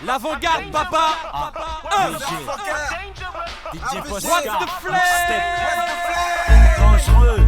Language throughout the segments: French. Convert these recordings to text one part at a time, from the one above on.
L'avant-garde, papa. DJ What's the flame? Dangereux.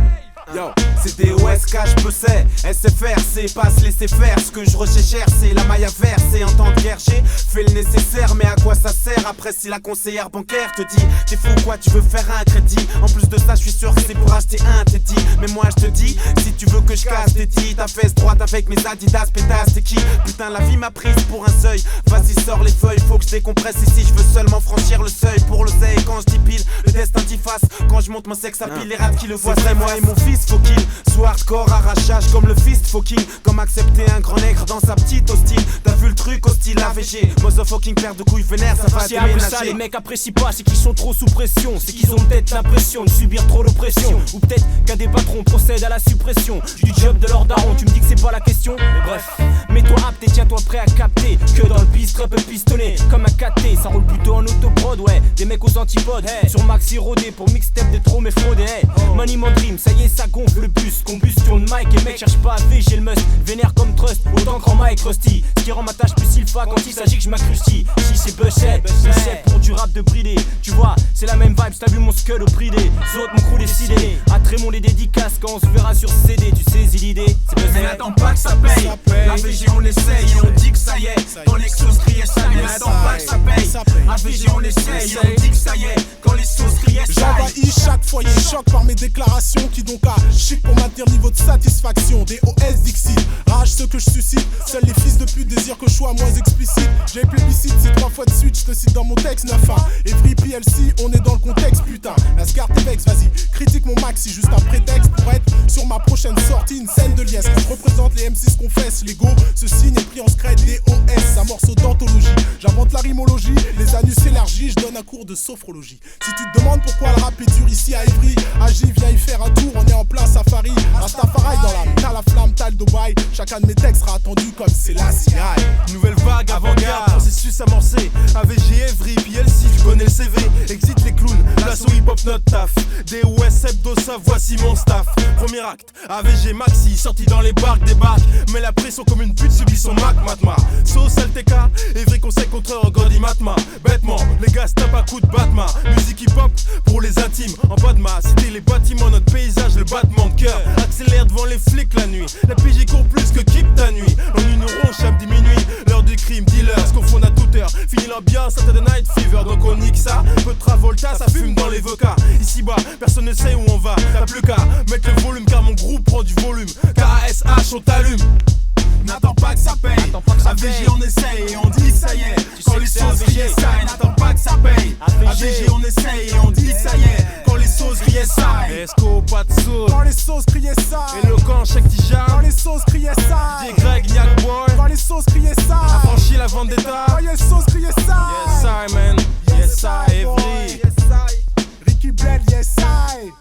Yo, c'est des OSK, je sais, SFR, c'est pas se laisser faire. Ce que je recherche, c'est la maille à verser. En temps de guerre, j'ai fait le nécessaire, mais à quoi ça sert après si la conseillère bancaire te dit t'es fou quoi, tu veux faire un crédit. En plus de ça, je suis sûr que c'est pour acheter un téti. Mais moi je te dis, si tu veux que je casse tes tis, ta fesse droite avec mes Adidas, pétasse, t'es qui? Putain, la vie m'a prise pour un seuil. Vas-y, sors les feuilles, faut que je décompresse ici. Je veux seulement franchir le seuil pour l'oseille. Quand je dis pile, le destin dit face. Quand je monte mon sexe à pile, les rats qui le voient, c'est moi et mon fils. Faut qu'il soit hardcore, arrachage comme le fist fucking. Comme accepter un grand nègre dans sa petite hostile. T'as vu le truc hostile AVG. Motherfucking paire de couilles vénère, ça va Si après ça les mecs apprécient pas, c'est qu'ils sont trop sous pression. C'est qu'ils ont peut-être l'impression de subir trop d'oppression. Ou peut-être qu'un des patrons procède à la suppression du job de leur daron. Tu me dis que c'est pas la question, mais bref. Mets-toi apte et tiens-toi prêt à capter que dans le bistro peut pistonner comme un 4T. Ça roule plutôt en autoprod, ouais. Des mecs aux antipodes, sur Maxi rodé pour mixtape de trop mais fraudé. Money mon dream, ça y est, ça gonfle le bus. Combustion de mic et mec cherche pas à VG le must. Vénère comme trust, autant qu'en Mike Rusty. Ce qui rend ma tâche plus sylpha quand il s'agit que je m'accrustis. Si c'est Buchet, c'est pour du rap de bridé. Tu vois, c'est la même vibe, t'as vu mon skull au prix des autres, mon crew décidé. À Trémont les dédicaces quand on se verra sur CD. Tu saisis l'idée, c'est Buchet. Mais n'attends pas que ça paye. AVG on essaye et on dit que ça y est. Quand les sauces criaient ça, mais n'attends pas que ça paye. AVG on essaye et on dit que ça y est. Quand les sauces criaient ça. J'envahis chaque foyer, choc par mes déclarations qui donc a chic pour maintenir niveau de satisfaction. Des OS Dixit, rage ce que je suscite. Seuls les fils de pute désirent que je sois moins explicite. J'ai plébiscite, c'est 3 fois de suite, je te cite dans mon texte 9-1. Evry PLC, on est dans le contexte, putain. La Scar T-Vex, vas-y, critique mon maxi, juste un prétexte pour être sur ma prochaine sortie, une scène de liesse. Je représente les M6 confessent, l'ego se signe et pris en scred des OS, un morceau d'anthologie. J'invente la rimologie, les anus s'élargissent, je donne un cours de sophrologie. Si tu te demandes pourquoi le rap est dur ici à Evry, agis, viens y faire un tour, on est en plein safari. Rastafari dans l'âme, t'as la flamme, t'as le Dubaï. Chacun de mes textes sera attendu comme c'est la CIA. Nouvelle vague avant-garde, processus amorcé. AVG, Evry, PLC, tu connais le CV. Exit les clowns, l'assaut hip-hop notre taf. DOS, Hebdo, ça voici mon staff. Premier acte, AVG Maxi, sorti dans les barques, débarque. Mais la pression comme une pute subit son Mac, Matma. Sauce LTK, Evry conseil contraire au Gordy Matma. Bêtement, les gars se tapent à coups de Batma. Musique hip-hop pour les intimes, en bas de ma cité, les bâtiments, notre paysage, le battement de cœur. Accélère devant les flics la nuit. La PJ court plus que Kip ta nuit. En une ronde, chape diminue. L'heure du crime, dealer, se confondent à toute heure. Fini l'ambiance, Saturday Night Fever. Donc on nique ça, peu de Travolta, ça fume dans les VK. Ici bas, personne ne sait où on va. T'as plus qu'à mettre le volume car mon groupe prend du volume. KSH, on t'allume. N'attends pas que ça paye. AVG on essaye et on dit que ça y est. Quand les sauces criaient ça, et n'attends pas que ça paye. AVG on essaye et on dit que ça y est. Quand les sauces criaient ça. Esco, pas de sauce. Quand les sauces criaient ça. Éloquent, chaque tijam. Quand les sauces criaient ça. DJ Greg, Nyak Boy. Quand les sauces criaient ça. Affranchi la vendetta. Quand les sauces criaient ça. Yes, I man.